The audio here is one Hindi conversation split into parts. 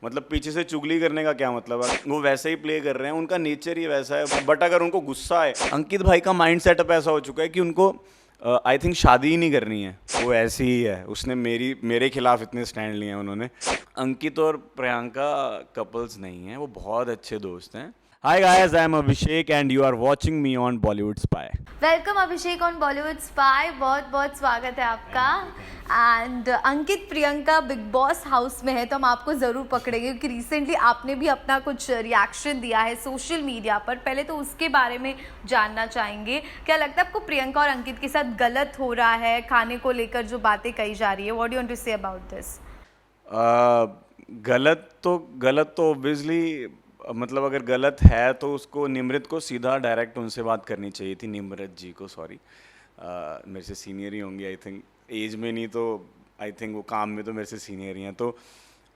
मतलब पीछे से चुगली करने का क्या मतलब है, वो वैसे ही प्ले कर रहे हैं, उनका नेचर ही वैसा है। बट अगर उनको गुस्सा है, अंकित भाई का माइंड सेटअप ऐसा हो चुका है कि उनको आई थिंक शादी ही नहीं करनी है, वो ऐसी ही है। उसने मेरे खिलाफ इतने स्टैंड लिए हैं उन्होंने। अंकित और प्रियंका कपल्स नहीं है, वो बहुत अच्छे दोस्त हैं। Hi guys, I am Abhishek and you are watching me on Bollywood Spy. Welcome Abhishek on Bollywood Spy, बहुत बहुत स्वागत है आपका। एंड अंकित प्रियंका बिग बॉस हाउस में है तो हम आपको ज़रूर पकड़ेंगे क्योंकि रिसेंटली आपने भी अपना कुछ रिएक्शन दिया है सोशल मीडिया पर। पहले तो उसके बारे में जानना चाहेंगे, क्या लगता है आपको प्रियंका और अंकित के साथ गलत हो रहा है खाने को लेकर जो बातें कही जा रही है? What do you want to say about this? गलत तो ऑब्वियसली, मतलब अगर गलत है तो उसको निमृत को सीधा डायरेक्ट उनसे बात करनी चाहिए थी। निमृत जी को, सॉरी, मेरे से सीनियर ही होंगे आई थिंक, एज में नहीं तो आई थिंक वो काम में तो मेरे से सीनियर ही हैं। तो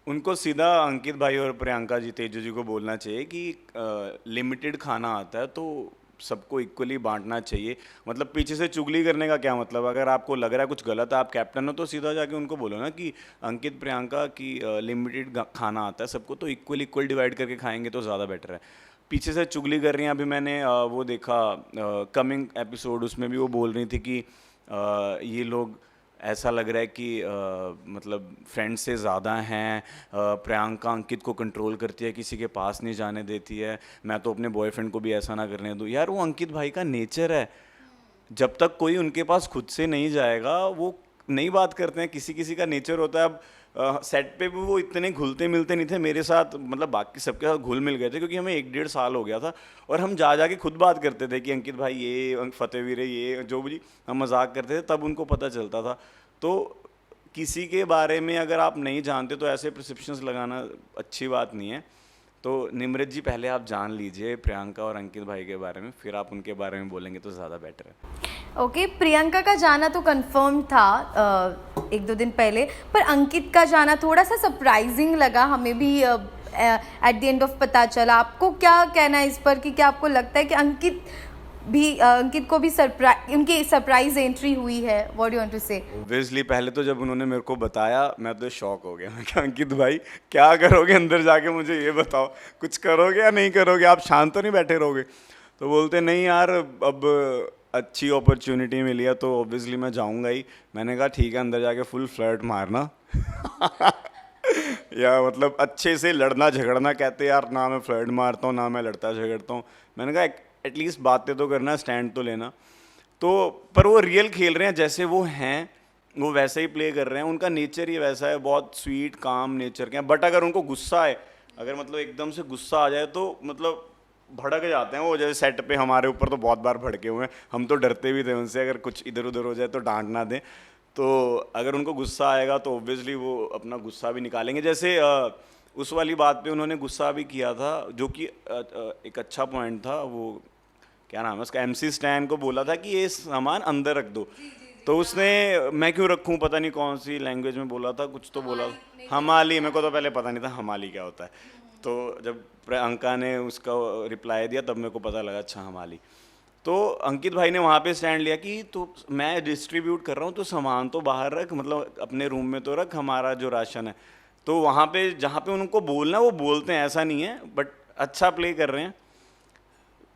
उनको सीधा अंकित भाई और प्रियंका जी, तेजू जी को बोलना चाहिए कि लिमिटेड खाना आता है तो सबको इक्वली बांटना चाहिए। मतलब पीछे से चुगली करने का क्या मतलब? अगर आपको लग रहा है कुछ गलत है, आप कैप्टन हो, तो सीधा जाके उनको बोलो ना कि अंकित प्रियंका की लिमिटेड खाना आता है सबको, तो इक्वल डिवाइड करके खाएंगे तो ज़्यादा बेटर है। पीछे से चुगली कर रही हैं। अभी मैंने वो देखा कमिंग एपिसोड, उसमें भी वो बोल रही थी कि ये लोग, ऐसा लग रहा है कि मतलब फ्रेंड्स से ज़्यादा हैं। प्रियंका अंकित को कंट्रोल करती है, किसी के पास नहीं जाने देती है। मैं तो अपने बॉयफ्रेंड को भी ऐसा ना करने दूँ। यार वो अंकित भाई का नेचर है, जब तक कोई उनके पास खुद से नहीं जाएगा वो नहीं बात करते हैं। किसी किसी का नेचर होता है। अब सेट पे भी वो इतने घुलते मिलते नहीं थे मेरे साथ, मतलब बाकी सबके साथ घुल मिल गए थे क्योंकि हमें 1-1.5 साल हो गया था और हम जा के खुद बात करते थे कि अंकित भाई ये, फतेहवीर ये, जो भी हम मजाक करते थे, तब उनको पता चलता था। तो किसी के बारे में अगर आप नहीं जानते तो ऐसे प्रिस्क्रिप्शंस लगाना अच्छी बात नहीं है। तो निमृत जी, पहले आप जान लीजिए प्रियंका और अंकित भाई के बारे में, फिर आप उनके बारे में बोलेंगे तो ज़्यादा बेटर है। ओके, प्रियंका का जाना तो कंफर्म था 1-2 दिन पहले, पर अंकित का जाना थोड़ा सा सरप्राइजिंग लगा हमें भी। एट द एंड ऑफ पता चला। आपको क्या कहना है इस पर कि क्या आपको लगता है कि अंकित को भी उनकी सरप्राइज एंट्री हुई है? What do you want to say? Obviously पहले तो जब उन्होंने मेरे को बताया मैं तो शॉक हो गया। मैं कहा अंकित भाई क्या करोगे अंदर जाके, मुझे ये बताओ, कुछ करोगे या नहीं करोगे? आप शांत तो नहीं बैठे रहोगे? तो बोलते नहीं यार, अब अच्छी अपॉर्चुनिटी मिली है तो ऑब्वियसली मैं जाऊंगा ही। मैंने कहा ठीक है, अंदर जाके फुल फ्लर्ट मारना या मतलब अच्छे से लड़ना झगड़ना। कहते यार ना मैं फ्लर्ट मारता हूँ ना मैं लड़ता झगड़ता हूँ। मैंने कहा एटलीस्ट बातें तो करना, स्टैंड तो लेना। तो पर वो रियल खेल रहे हैं, जैसे वो हैं वो वैसे ही प्ले कर रहे हैं। उनका नेचर ही वैसा है, बहुत स्वीट काम नेचर के हैं। बट अगर उनको गुस्सा है, अगर मतलब एकदम से गुस्सा आ जाए तो मतलब भड़क जाते हैं वो। जैसे सेट पे हमारे ऊपर तो बहुत बार भड़के हुए हैं, हम तो डरते भी थे उनसे, अगर कुछ इधर उधर हो जाए तो डांट ना दें। तो अगर उनको गुस्सा आएगा तो ऑब्वियसली वो अपना गुस्सा भी निकालेंगे। जैसे उस वाली बात पे उन्होंने गुस्सा भी किया था, जो कि एक अच्छा पॉइंट था। वो क्या नाम है उसका, MC स्टैन को बोला था कि ये सामान अंदर रख दो। तो उसने मैं क्यों रखूं, पता नहीं कौन सी लैंग्वेज में बोला था, कुछ तो बोला हमाली। मेरे को तो पहले पता नहीं था हमाली क्या होता है। तो जब प्रियंका ने उसका रिप्लाई दिया तब मेरे को पता लगा अच्छा हमाली। तो अंकित भाई ने वहाँ पे स्टैंड लिया कि तो मैं डिस्ट्रीब्यूट कर रहा हूँ तो सामान तो बाहर रख, मतलब अपने रूम में तो रख, हमारा जो राशन है। तो वहाँ पे जहाँ पे उनको बोलना वो बोलते हैं, ऐसा नहीं है। बट अच्छा प्ले कर रहे हैं,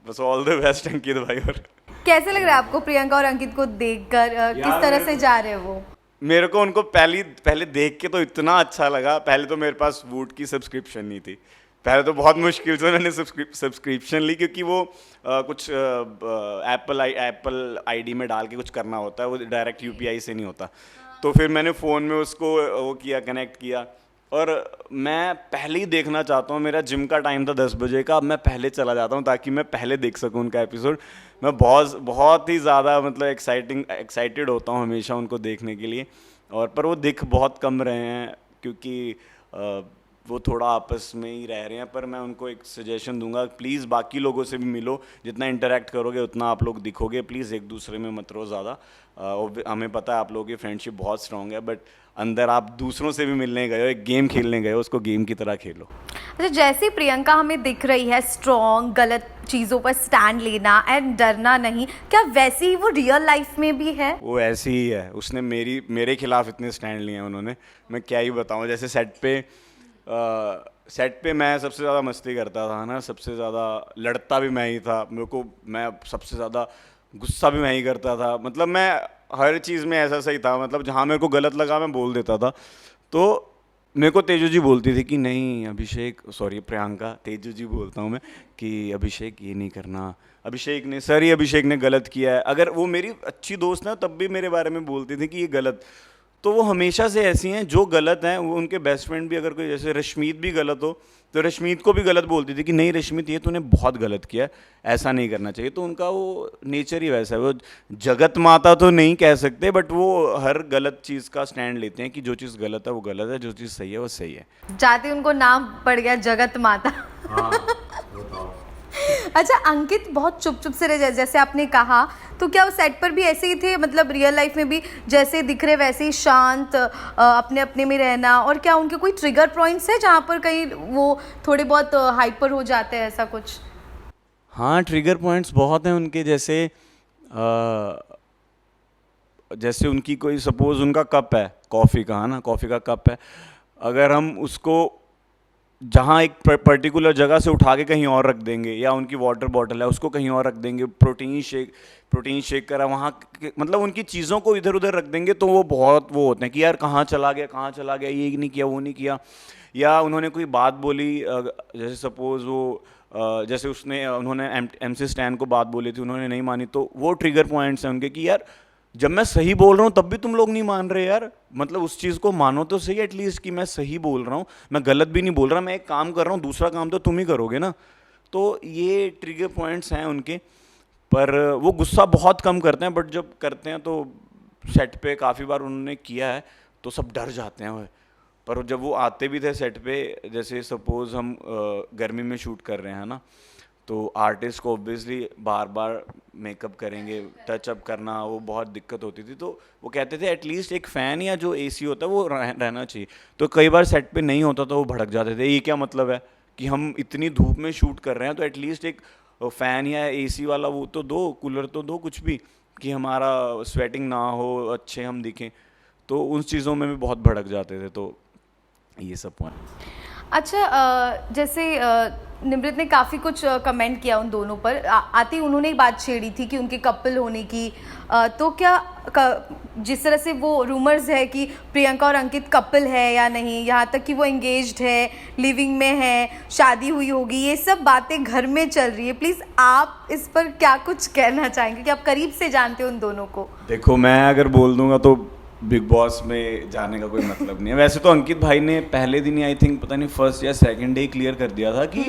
बस ऑल द बेस्ट अंकित भाई। और कैसे लग रहा है आपको प्रियंका और अंकित को देखकर? किस तरह से जा रहे हैं वो? मेरे को उनको पहले देख के तो इतना अच्छा लगा। पहले तो मेरे पास वूट की सब्सक्रिप्शन नहीं थी, पहले तो बहुत मुश्किल से मैंने सब्सक्रिप्शन ली, क्योंकि वो कुछ एप्पल आईडी में डाल के कुछ करना होता है, वो डायरेक्ट UPI से नहीं होता। तो फिर मैंने फ़ोन में उसको वो किया, कनेक्ट किया, और मैं पहले ही देखना चाहता हूँ। मेरा जिम का टाइम था 10 बजे का, अब मैं पहले चला जाता हूँ ताकि मैं पहले देख सकूँ उनका एपिसोड। मैं बहुत ही ज़्यादा मतलब एक्साइटेड होता हूँ हमेशा उनको देखने के लिए। और पर वो दिख बहुत कम रहे हैं क्योंकि वो थोड़ा आपस में ही रह रहे हैं। पर मैं उनको एक सजेशन दूंगा, प्लीज़ बाकी लोगों से भी मिलो, जितना इंटरेक्ट करोगे उतना आप लोग दिखोगे। प्लीज़ एक दूसरे में मत रहो ज़्यादा। हमें पता है आप लोगों की फ्रेंडशिप बहुत स्ट्रांग है, बट अंदर आप दूसरों से भी मिलने गए हो, एक गेम खेलने गए हो, उसको गेम की तरह खेलो। अच्छा, जैसे प्रियंका हमें दिख रही है स्ट्रॉन्ग, गलत चीज़ों पर स्टैंड लेना एंड डरना नहीं, क्या वैसी ही वो रियल लाइफ में भी है? वो ऐसी ही है। उसने मेरे खिलाफ इतने स्टैंड लिए हैं उन्होंने, मैं क्या ही बताऊं। जैसे सेट पे सेट पे मैं सबसे ज़्यादा मस्ती करता था ना, सबसे ज़्यादा लड़ता भी मैं ही था, मैं सबसे ज़्यादा गुस्सा भी मैं ही करता था, मतलब मैं हर चीज़ में ऐसा सही था, मतलब जहाँ मेरे को गलत लगा मैं बोल देता था। तो मेरे को तेजू जी बोलती थी कि नहीं अभिषेक, सॉरी प्रियंका, तेजू जी बोलता हूँ मैं, कि अभिषेक ये नहीं करना, अभिषेक ने सर, ये अभिषेक ने गलत किया है। अगर वो मेरी अच्छी दोस्त है तब भी मेरे बारे में बोलती थी कि ये गलत। तो वो हमेशा से ऐसी हैं, जो गलत हैं वो उनके बेस्ट फ्रेंड भी, अगर कोई जैसे रश्मीत भी गलत हो तो रश्मीत को भी गलत बोलती थी कि नहीं रश्मीत ये तूने बहुत गलत किया, ऐसा नहीं करना चाहिए। तो उनका वो नेचर ही वैसा है, वो जगत माता तो नहीं कह सकते बट वो हर गलत चीज़ का स्टैंड लेते हैं कि जो चीज़ गलत है वो गलत है, जो चीज़ सही है वो सही है। जाते उनको नाम पड़ गया जगत माता। हाँ बताओ। अच्छा अंकित बहुत चुप चुप से रह जाए जैसे आपने कहा, तो क्या वो सेट पर भी ऐसे ही थे, मतलब रियल लाइफ में भी जैसे दिख रहे वैसे ही शांत, अपने अपने में रहना? और क्या उनके कोई ट्रिगर पॉइंट्स है जहाँ पर कहीं वो थोड़े बहुत हाइपर हो जाते हैं, ऐसा कुछ? हाँ ट्रिगर पॉइंट्स बहुत हैं उनके, जैसे उनकी कोई सपोज उनका कप है कॉफ़ी का, है ना, कॉफ़ी का कप है, अगर हम उसको जहाँ एक पर्टिकुलर जगह से उठा के कहीं और रख देंगे, या उनकी वाटर बॉटल है उसको कहीं और रख देंगे, प्रोटीन शेक करा वहाँ मतलब उनकी चीज़ों को इधर उधर रख देंगे तो वो बहुत वो होते हैं कि यार कहाँ चला गया, ये नहीं किया वो नहीं किया। या उन्होंने कोई बात बोली, जैसे सपोज़ वो जैसे उन्होंने MC स्टैन को बात बोली थी, उन्होंने नहीं मानी, तो वो ट्रिगर पॉइंट्स हैं उनके कि यार जब मैं सही बोल रहा हूँ तब भी तुम लोग नहीं मान रहे यार, मतलब उस चीज़ को मानो तो सही एटलीस्ट कि मैं सही बोल रहा हूँ, मैं गलत भी नहीं बोल रहा, मैं एक काम कर रहा हूँ, दूसरा काम तो तुम ही करोगे ना। तो ये ट्रिगर पॉइंट्स हैं उनके, पर वो गुस्सा बहुत कम करते हैं, बट जब करते हैं तो सेट पे काफ़ी बार उन्होंने किया है तो सब डर जाते हैं वो। पर जब वो आते भी थे सेट पे, जैसे सपोज़ हम गर्मी में शूट कर रहे हैं ना, तो आर्टिस्ट को ऑब्वियसली बार बार मेकअप करेंगे, टचअप करना वो बहुत दिक्कत होती थी, तो वो कहते थे एटलीस्ट एक फ़ैन या जो AC होता है वो रहना चाहिए। तो कई बार सेट पे नहीं होता तो वो भड़क जाते थे, ये क्या मतलब है कि हम इतनी धूप में शूट कर रहे हैं तो एटलीस्ट एक फ़ैन या AC वाला वो तो दो, कूलर तो दो, कुछ भी, कि हमारा स्वेटिंग ना हो, अच्छे हम दिखें। तो उन चीज़ों में भी बहुत भड़क जाते थे, तो ये सब पॉइंट। अच्छा जैसे निमृत ने काफ़ी कुछ कमेंट किया उन दोनों पर, आती उन्होंने ही बात छेड़ी थी कि उनके कपल होने की, तो क्या जिस तरह से वो रूमर्स है कि प्रियंका और अंकित कपल है या नहीं, यहाँ तक कि वो एंगेज्ड है, लिविंग में है, शादी हुई होगी, ये सब बातें घर में चल रही है, प्लीज़ आप इस पर क्या कुछ कहना चाहेंगे कि आप करीब से जानते हो उन दोनों को? देखो मैं अगर बोल दूंगा तो बिग बॉस में जाने का कोई मतलब नहीं है। वैसे तो अंकित भाई ने पहले दिन ही आई थिंक पता नहीं फर्स्ट या सेकंड डे क्लियर कर दिया था कि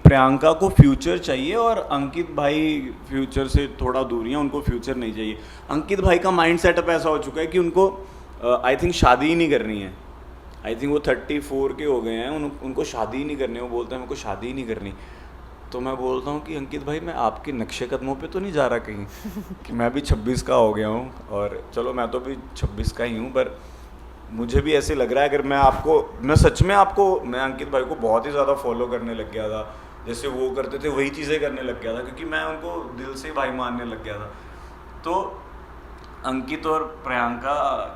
प्रियंका को फ्यूचर चाहिए और अंकित भाई फ्यूचर से थोड़ा दूर हैं, उनको फ्यूचर नहीं चाहिए। अंकित भाई का माइंड सेटअप ऐसा हो चुका है कि उनको आई थिंक शादी ही नहीं करनी है। आई थिंक वो 34 के हो गए हैं, उनको शादी ही नहीं करनी, वो बोलते हैं मेरे को शादी ही नहीं करनी। तो मैं बोलता हूँ कि अंकित भाई मैं आपके नक्शे कदमों पे तो नहीं जा रहा कहीं कि मैं भी 26 का हो गया हूँ, और चलो मैं तो भी 26 का ही हूँ, पर मुझे भी ऐसे लग रहा है अगर मैं सच में मैं अंकित भाई को बहुत ही ज़्यादा फॉलो करने लग गया था, जैसे वो करते थे वही चीज़ें करने लग गया था, क्योंकि मैं उनको दिल से भाई मानने लग गया था। तो अंकित और प्रियंका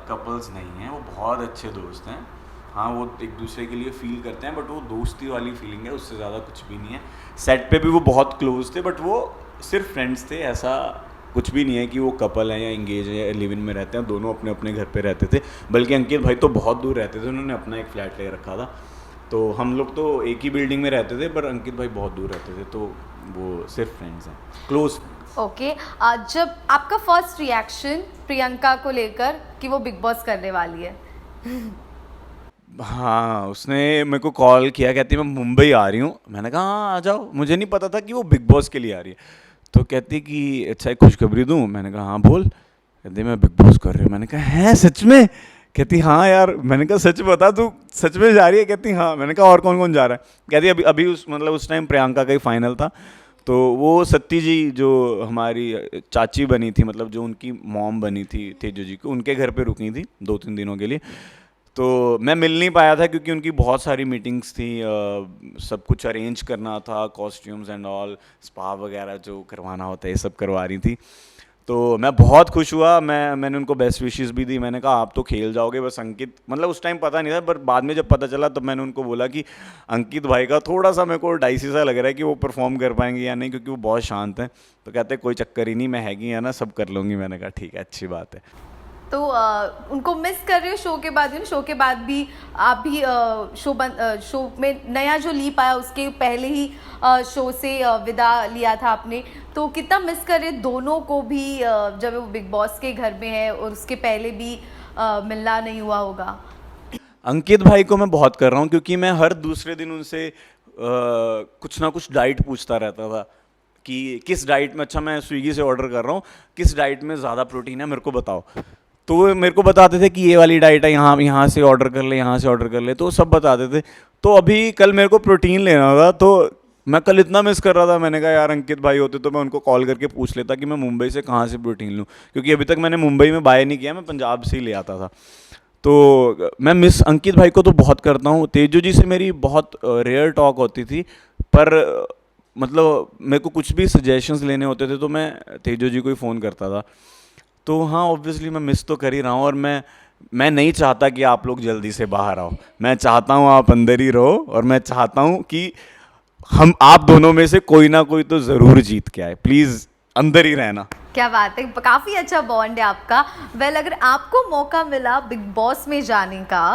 कपल्स नहीं हैं, वो बहुत अच्छे दोस्त हैं। हाँ वो एक दूसरे के लिए फील करते हैं, बट वो दोस्ती वाली फीलिंग है, उससे ज़्यादा कुछ भी नहीं है। सेट पे भी वो बहुत क्लोज थे, बट वो सिर्फ फ्रेंड्स थे, ऐसा कुछ भी नहीं है कि वो कपल हैं या इंगेज है या लिव इन में रहते हैं। दोनों अपने अपने घर पे रहते थे, बल्कि अंकित भाई तो बहुत दूर रहते थे, उन्होंने अपना एक फ्लैट ले रखा था। तो हम लोग तो एक ही बिल्डिंग में रहते थे, पर अंकित भाई बहुत दूर रहते थे, तो वो सिर्फ फ्रेंड्स हैं, क्लोज। ओके जब आपका फर्स्ट रिएक्शन प्रियंका को लेकर कि वो बिग बॉस करने वाली है? हाँ उसने मेरे को कॉल किया, कहती मैं मुंबई आ रही हूँ। मैंने कहा हाँ आ जाओ, मुझे नहीं पता था कि वो बिग बॉस के लिए आ रही है। तो कहती कि अच्छा एक खुशखबरी दूँ। मैंने कहा हाँ बोल। कहती मैं बिग बॉस कर रही हूँ। मैंने कहा हैं सच में? कहती हाँ यार। मैंने कहा सच बता तू सच में जा रही है? कहती हाँ। मैंने कहा और कौन कौन जा रहा है? कहती अभी अभी उस टाइम प्रियंका का ही फाइनल था, तो वो सत्ती जी जो हमारी चाची बनी थी, मतलब जो उनकी मॉम बनी थी तेजू जी को, उनके घर पे रुकी थी 2-3 दिनों के लिए। तो मैं मिल नहीं पाया था क्योंकि उनकी बहुत सारी मीटिंग्स थी, सब कुछ अरेंज करना था, कॉस्ट्यूम्स एंड ऑल, स्पा वगैरह जो करवाना होता है ये सब करवा रही थी। तो मैं बहुत खुश हुआ, मैंने उनको बेस्ट विशेस भी दी। मैंने कहा आप तो खेल जाओगे, बस अंकित, मतलब उस टाइम पता नहीं था, पर बाद में जब पता चला तब मैंने उनको बोला कि अंकित भाई का थोड़ा सा मेरे को डाइसी सा लग रहा है कि वो परफॉर्म कर पाएंगे या नहीं, क्योंकि वो बहुत शांत हैं। तो कहते हैं कोई चक्कर ही नहीं, मैं हैगी है ना, सब कर लूँगी। मैंने कहा ठीक है, अच्छी बात है। तो उनको मिस कर रहे हो शो के बाद? शो के बाद भी आप भी शो में नया जो लीप आया उसके पहले ही शो से विदा लिया था आपने, तो कितना मिस कर रहे दोनों को भी जब वो बिग बॉस के घर में है और उसके पहले भी मिलना नहीं हुआ होगा? अंकित भाई को मैं बहुत कर रहा हूँ, क्योंकि मैं हर दूसरे दिन उनसे कुछ ना कुछ डाइट पूछता रहता था कि किस डाइट में, अच्छा मैं स्विगी से ऑर्डर कर रहा हूँ, किस डाइट में ज़्यादा प्रोटीन है मेरे को बताओ। तो वो मेरे को बताते थे कि ये वाली डाइट है, यहाँ से ऑर्डर कर ले, यहाँ से ऑर्डर कर ले, तो सब बताते थे। तो अभी कल मेरे को प्रोटीन लेना था, तो मैं कल इतना मिस कर रहा था, मैंने कहा यार अंकित भाई होते तो मैं उनको कॉल करके पूछ लेता कि मैं मुंबई से कहाँ से प्रोटीन लूँ, क्योंकि अभी तक मैंने मुंबई में बाय नहीं किया, मैं पंजाब से ही ले आता था। तो मैं मिस अंकित भाई को तो बहुत करता हूँ। तेजू जी से मेरी बहुत रेयर टॉक होती थी, पर मतलब मेरे को कुछ भी सजेशंस लेने होते थे तो मैं तेजू जी को ही फ़ोन करता था। तो हाँ, ऑब्वियसली मैं मिस तो कर ही रहा हूँ, और मैं नहीं चाहता कि आप लोग जल्दी से बाहर आओ। मैं चाहता हूँ आप अंदर ही रहो, और मैं चाहता हूँ कि हम आप दोनों में से कोई ना कोई तो ज़रूर जीत के आए। प्लीज़ अंदर ही रहना। क्या बात है, काफ़ी अच्छा बॉन्ड है आपका। वेल, अगर आपको मौका मिला बिग बॉस में जाने का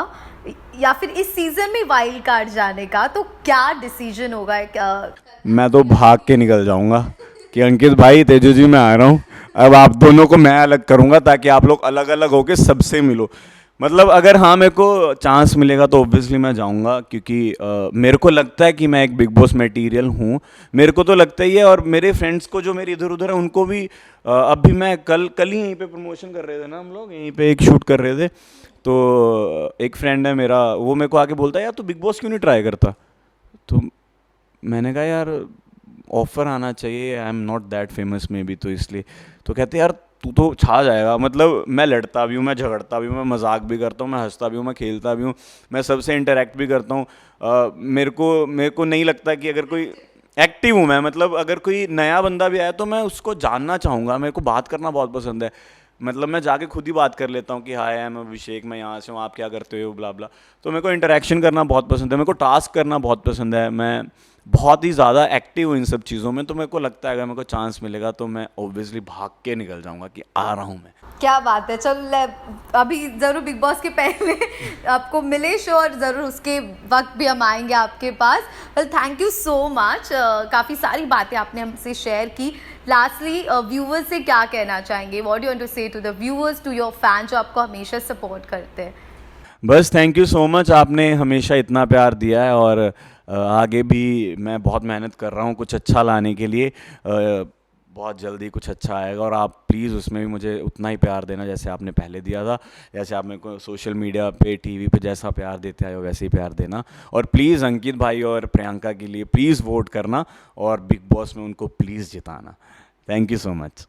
या फिर इस सीजन में वाइल्ड कार्ड जाने का, तो क्या डिसीजन होगा? क्या मैं तो भाग के निकल जाऊंगा कि अंकित भाई, तेजू जी मैं आ रहा हूँ, अब आप दोनों को मैं अलग करूंगा ताकि आप लोग अलग अलग होके सबसे मिलो। मतलब अगर हाँ मेरे को चांस मिलेगा तो ऑब्वियसली मैं जाऊंगा, क्योंकि मेरे को लगता है कि मैं एक बिग बॉस मटेरियल हूँ। मेरे को तो लगता ही है, और मेरे फ्रेंड्स को जो मेरे इधर उधर है उनको भी अब भी मैं कल ही यहीं पे प्रमोशन कर रहे थे ना, हम लोग यहीं पे एक शूट कर रहे थे, तो एक फ्रेंड है मेरा, वो मेरे को आके बोलता है यार तू बिग बॉस क्यों नहीं ट्राई करता। तो मैंने कहा यार ऑफ़र आना चाहिए, I am not that famous may be, तो इसलिए। तो कहते यार तू तो छा जाएगा, मतलब मैं लड़ता भी हूँ, मैं झगड़ता भी हूँ, मैं मजाक भी करता हूँ, मैं हंसता भी हूँ, मैं खेलता भी हूँ, मैं सबसे इंटरेक्ट भी करता हूँ। मेरे को नहीं लगता कि अगर कोई एक्टिव हूँ मैं, मतलब अगर कोई नया बंदा भी आया तो मैं उसको जानना चाहूँगा। मेरे को बात करना बहुत पसंद है, मतलब मैं जाके खुद ही बात कर लेता हूँ कि हाय आई एम अभिषेक, मैं यहाँ से हूँ, आप क्या करते हो, ब्ला ब्ला। तो मेरे को इंटरेक्शन करना बहुत पसंद है, मेरे को टास्क करना बहुत पसंद है, मैं बहुत ही ज़्यादा एक्टिव हूँ इन सब चीज़ों में। तो मेरे को लगता है अगर मेरे को चांस मिलेगा तो मैं ऑब्वियसली भाग के निकल जाऊँगा कि आ रहा हूँ मैं। क्या बात है। चल, अभी ज़रूर बिग बॉस के पहले आपको मिले शो, और ज़रूर उसके वक्त भी हम आएंगे आपके पास। Well, thank you so much. काफ़ी सारी बातें आपने हमसे शेयर की। लास्टली, व्यूवर्स से क्या कहना चाहेंगे? What you want to say to the viewers, to your fan जो आपको हमेशा सपोर्ट करते हैं? बस थैंक यू सो मच, आपने हमेशा इतना प्यार दिया है, और आगे भी मैं बहुत मेहनत कर रहा हूँ कुछ अच्छा लाने के लिए। बहुत जल्दी कुछ अच्छा आएगा, और आप प्लीज़ उसमें भी मुझे उतना ही प्यार देना जैसे आपने पहले दिया था। जैसे आप मेरे को सोशल मीडिया पे, टीवी पे जैसा प्यार देते आए हो वैसे ही प्यार देना। और प्लीज़ अंकित भाई और प्रियंका के लिए प्लीज़ वोट करना, और बिग बॉस में उनको प्लीज़ जिताना। Thank you so much.